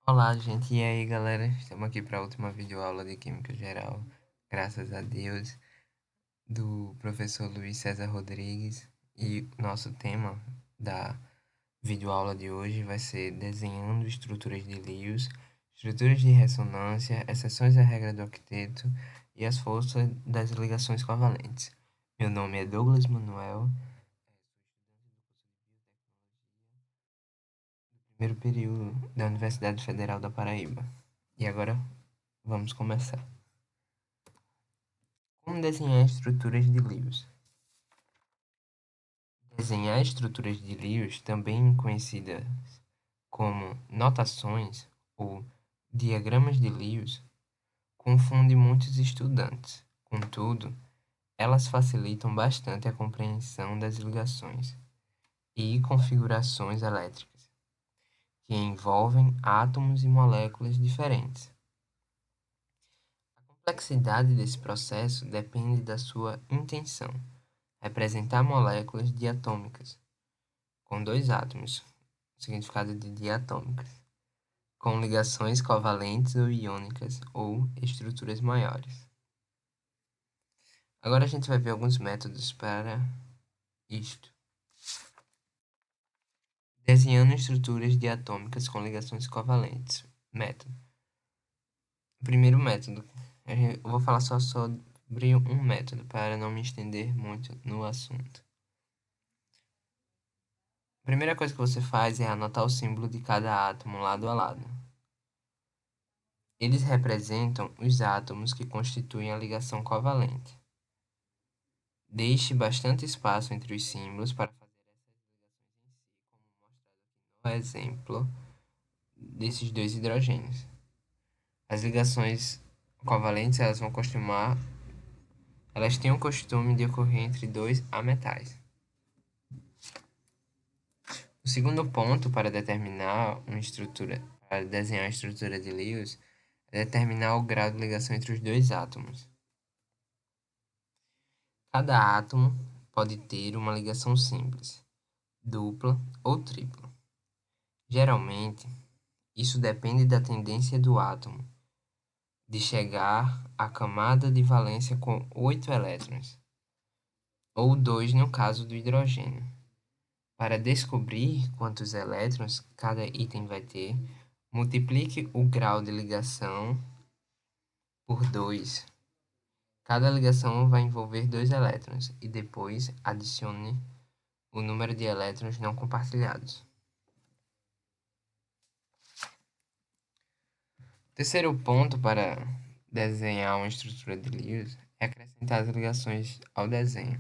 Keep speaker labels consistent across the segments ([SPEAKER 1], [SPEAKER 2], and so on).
[SPEAKER 1] Olá, gente. E aí, galera? Estamos aqui para a última videoaula de Química Geral, graças a Deus, do professor Luiz César Rodrigues. E nosso tema da videoaula de hoje vai ser desenhando estruturas de Lewis, estruturas de ressonância, exceções à regra do octeto e as forças das ligações covalentes. Meu nome é Douglas Manuel, primeiro período da Universidade Federal da Paraíba. E agora vamos começar. Como desenhar estruturas de Lewis? Desenhar estruturas de Lewis, também conhecidas como notações ou diagramas de Lewis, confunde muitos estudantes. Contudo, elas facilitam bastante a compreensão das ligações e configurações elétricas, que envolvem átomos e moléculas diferentes. A complexidade desse processo depende da sua intenção, representar moléculas diatômicas, com dois átomos, o significado de diatômicas, com ligações covalentes ou iônicas ou estruturas maiores. Agora a gente vai ver alguns métodos para isto. Desenhando estruturas diatômicas com ligações covalentes. Método. O primeiro método. Eu vou falar só sobre um método para não me estender muito no assunto. A primeira coisa que você faz é anotar o símbolo de cada átomo lado a lado. Eles representam os átomos que constituem a ligação covalente. Deixe bastante espaço entre os símbolos para fazer essas ligações em si, como mostrado aqui no exemplo desses dois hidrogênios. As ligações covalentes elas têm o costume de ocorrer entre dois ametais. O segundo ponto para desenhar a estrutura de Lewis é determinar o grau de ligação entre os dois átomos. Cada átomo pode ter uma ligação simples, dupla ou tripla. Geralmente, isso depende da tendência do átomo de chegar à camada de valência com 8 elétrons, ou 2 no caso do hidrogênio. Para descobrir quantos elétrons cada item vai ter, multiplique o grau de ligação por 2. Cada ligação vai envolver 2 elétrons e depois adicione o número de elétrons não compartilhados. O terceiro ponto para desenhar uma estrutura de Lewis é acrescentar as ligações ao desenho.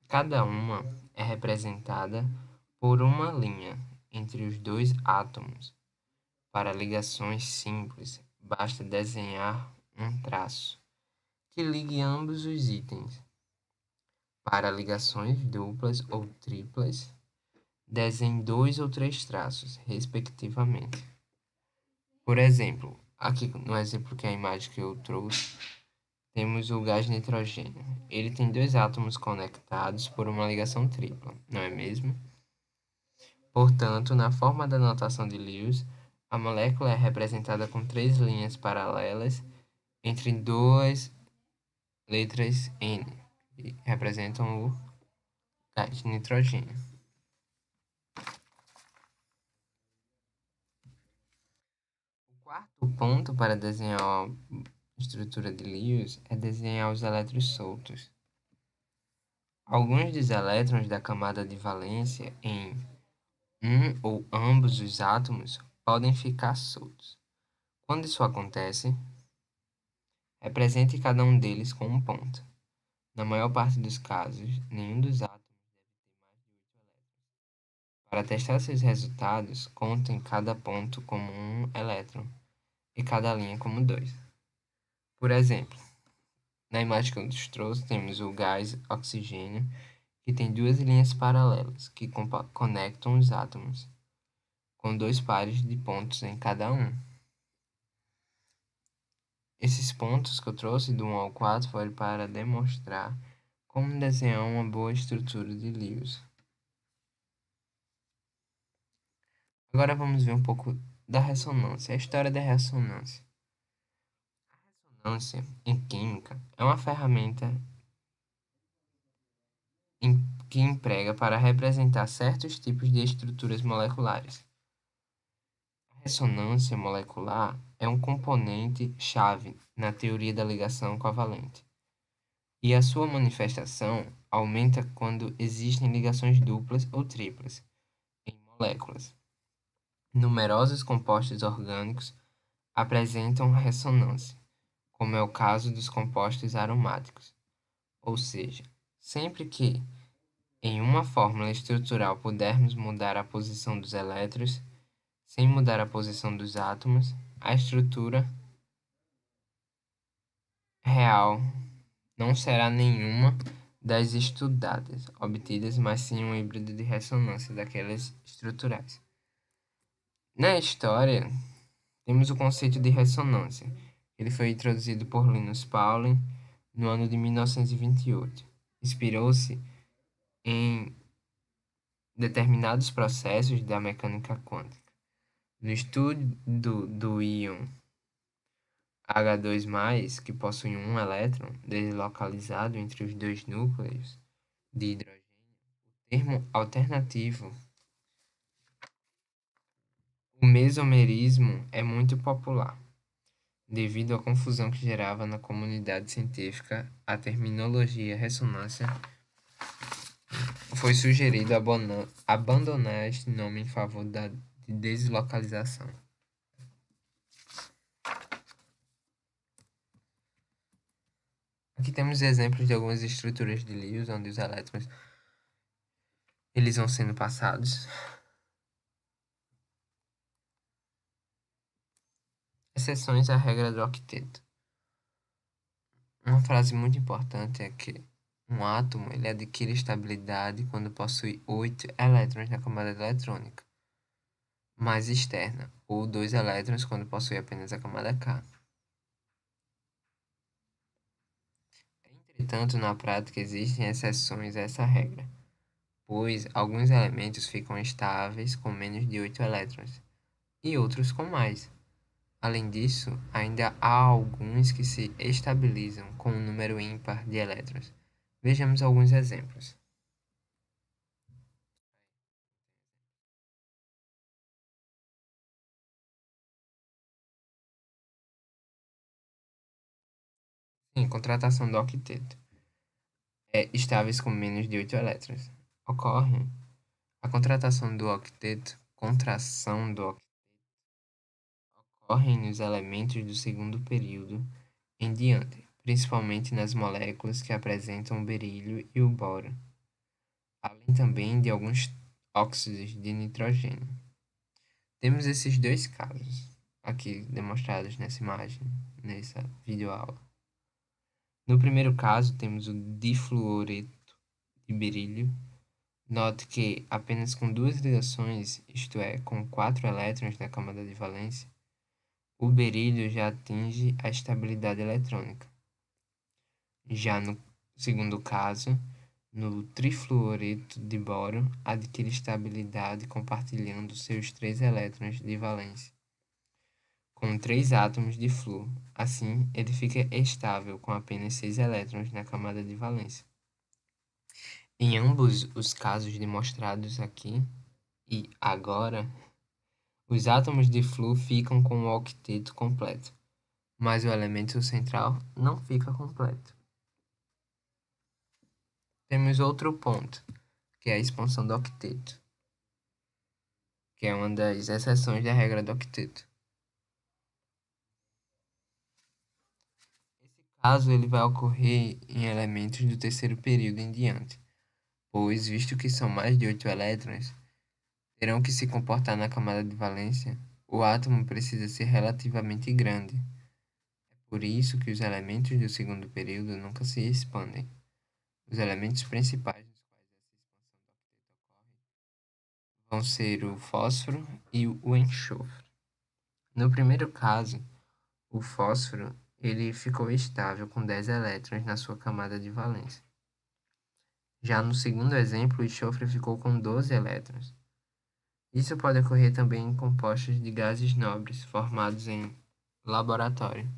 [SPEAKER 1] Cada uma é representada por uma linha entre os dois átomos. Para ligações simples, basta desenhar um traço que ligue ambos os itens. Para ligações duplas ou triplas, desenhe 2 ou 3 traços, respectivamente. Por exemplo, aqui no exemplo que é a imagem que eu trouxe, temos o gás nitrogênio. Ele tem 2 átomos conectados por uma ligação tripla, não é mesmo? Portanto, na forma da notação de Lewis, a molécula é representada com 3 linhas paralelas entre 2 letras N, que representam o gás nitrogênio. O quarto ponto para desenhar a estrutura de Lewis é desenhar os elétrons soltos. Alguns dos elétrons da camada de valência em um ou ambos os átomos podem ficar soltos. Quando isso acontece, represente cada um deles com um ponto. Na maior parte dos casos, nenhum dos átomos deve ter mais de 8 elétrons. Para testar seus resultados, contem cada ponto como um elétron e cada linha como 2. Por exemplo, na imagem que eu trouxe, temos o gás oxigênio, que tem duas linhas paralelas que conectam os átomos, com dois pares de pontos em cada um. Esses pontos que eu trouxe do 1 ao 4 foram para demonstrar como desenhar uma boa estrutura de Lewis. Agora vamos ver um pouco da ressonância, a história da ressonância. A ressonância em química é uma ferramenta que emprega para representar certos tipos de estruturas moleculares. A ressonância molecular é um componente-chave na teoria da ligação covalente, e a sua manifestação aumenta quando existem ligações duplas ou triplas em moléculas. Numerosos compostos orgânicos apresentam ressonância, como é o caso dos compostos aromáticos, ou seja, sempre que em uma fórmula estrutural pudermos mudar a posição dos elétrons sem mudar a posição dos átomos, a estrutura real não será nenhuma das estudadas, obtidas, mas sim um híbrido de ressonância daquelas estruturais. Na história, temos o conceito de ressonância. Ele foi introduzido por Linus Pauling no ano de 1928. Inspirou-se em determinados processos da mecânica quântica. No estudo do íon H2+, que possui um elétron deslocalizado entre os dois núcleos de hidrogênio, o termo alternativo, o mesomerismo, é muito popular, devido à confusão que gerava na comunidade científica. A terminologia ressonância foi sugerido abandonar este nome em favor da de deslocalização. Aqui temos exemplos de algumas estruturas de Lewis, onde os elétrons eles vão sendo passados. Exceções à regra do octeto. Uma frase muito importante é que um átomo ele adquire estabilidade quando possui 8 elétrons na camada eletrônica mais externa, ou 2 elétrons quando possui apenas a camada K. Entretanto, na prática existem exceções a essa regra, pois alguns elementos ficam estáveis com menos de 8 elétrons e outros com mais. Além disso, ainda há alguns que se estabilizam com um número ímpar de elétrons. Vejamos alguns exemplos. Sim, contratação do octeto. Estáveis com menos de 8 elétrons. Ocorre a contração do octeto ocorre nos elementos do segundo período em diante, principalmente nas moléculas que apresentam o berílio e o boro, além também de alguns óxidos de nitrogênio. Temos esses dois casos aqui demonstrados nessa imagem, nessa videoaula. No primeiro caso, temos o difluoreto de berílio. Note que apenas com duas ligações, isto é, com 4 elétrons na camada de valência, o berílio já atinge a estabilidade eletrônica. Já no segundo caso, no trifluoreto de boro, adquire estabilidade compartilhando seus 3 elétrons de valência com 3 átomos de flúor. Assim, ele fica estável com apenas 6 elétrons na camada de valência. Em ambos os casos demonstrados aqui e agora, os átomos de flúor ficam com o octeto completo, mas o elemento central não fica completo. Temos outro ponto, que é a expansão do octeto, que é uma das exceções da regra do octeto. Esse caso ele vai ocorrer em elementos do terceiro período em diante, pois, visto que são mais de 8 elétrons, terão que se comportar na camada de valência, o átomo precisa ser relativamente grande. É por isso que os elementos do segundo período nunca se expandem. Os elementos principais vão ser o fósforo e o enxofre. No primeiro caso, o fósforo ele ficou estável com 10 elétrons na sua camada de valência. Já no segundo exemplo, o enxofre ficou com 12 elétrons. Isso pode ocorrer também em compostos de gases nobres formados em laboratório,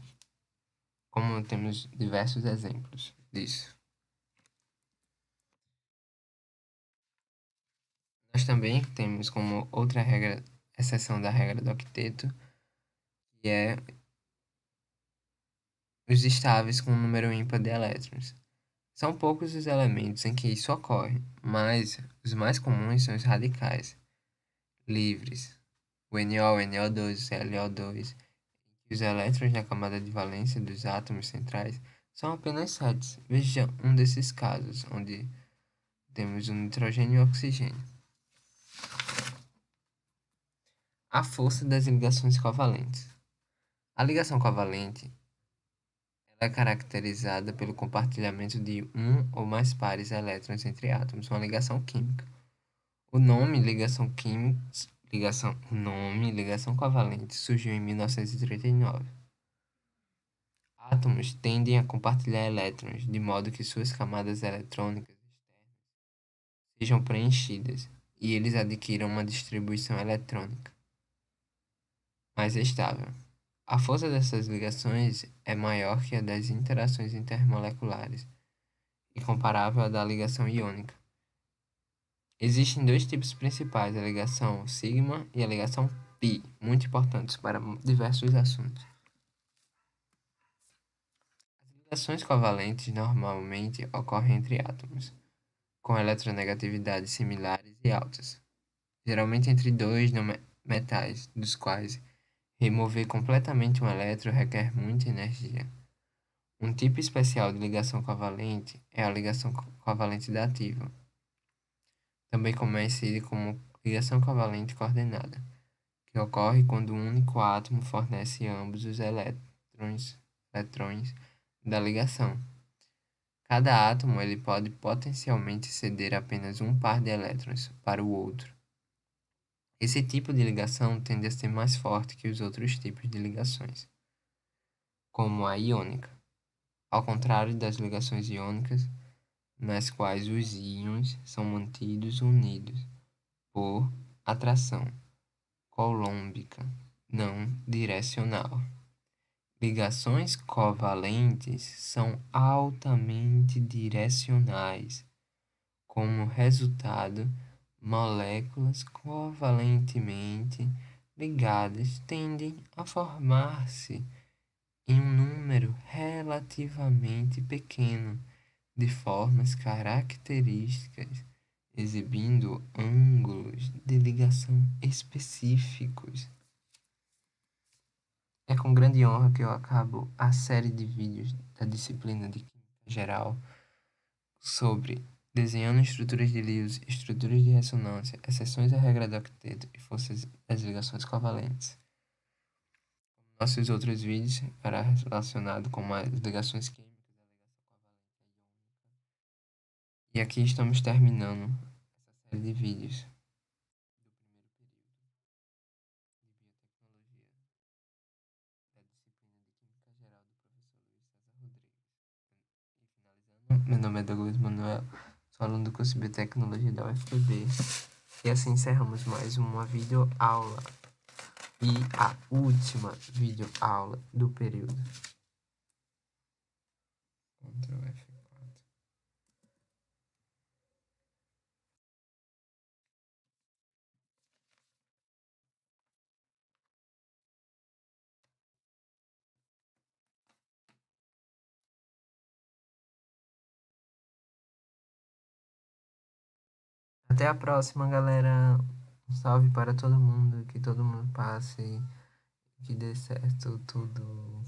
[SPEAKER 1] como temos diversos exemplos disso. Nós também temos como outra regra, exceção da regra do octeto, que é os estáveis com um número ímpar de elétrons. São poucos os elementos em que isso ocorre, mas os mais comuns são os radicais livres, o NO, o NO2, o ClO2, e os elétrons na camada de valência dos átomos centrais são apenas 7. Veja um desses casos, onde temos o nitrogênio e o oxigênio. A força das ligações covalentes. A ligação covalente é caracterizada pelo compartilhamento de um ou mais pares de elétrons entre átomos, uma ligação química. O nome ligação covalente surgiu em 1939. Átomos tendem a compartilhar elétrons de modo que suas camadas eletrônicas externas sejam preenchidas e eles adquiram uma distribuição eletrônica mais estável. A força dessas ligações é maior que a das interações intermoleculares e comparável à da ligação iônica. Existem dois tipos principais, a ligação sigma e a ligação pi, muito importantes para diversos assuntos. As ligações covalentes normalmente ocorrem entre átomos, com eletronegatividades similares e altas, geralmente entre dois não metais, dos quais remover completamente um elétron requer muita energia. Um tipo especial de ligação covalente é a ligação covalente dativa, também conhecida como ligação covalente coordenada, que ocorre quando um único átomo fornece ambos os eletrões da ligação. Cada átomo ele pode potencialmente ceder apenas um par de elétrons para o outro. Esse tipo de ligação tende a ser mais forte que os outros tipos de ligações, como a iônica, ao contrário das ligações iônicas, nas quais os íons são mantidos unidos por atração coulombica não direcional. Ligações covalentes são altamente direcionais. Como resultado, moléculas covalentemente ligadas tendem a formar-se em um número relativamente pequeno de formas características, exibindo ângulos de ligação específicos. É com grande honra que eu acabo a série de vídeos da disciplina de Química Geral sobre desenhando estruturas de Lewis, estruturas de ressonância, exceções à regra do octeto e forças das ligações covalentes. Nossos outros vídeos para relacionado com as ligações químicas, a ligação covalente e iônica. E aqui estamos terminando essa série de vídeos do primeiro período de biotecnologia da disciplina de Química Geral do professor Luiz César Rodrigues. E finalizando, meu nome é Douglas Manuel, sou aluno do curso de Biotecnologia da UFPB. E assim encerramos mais uma videoaula e a última videoaula do período. Ctrl F4. Até a próxima, galera. Um salve para todo mundo, que todo mundo passe, que dê certo tudo.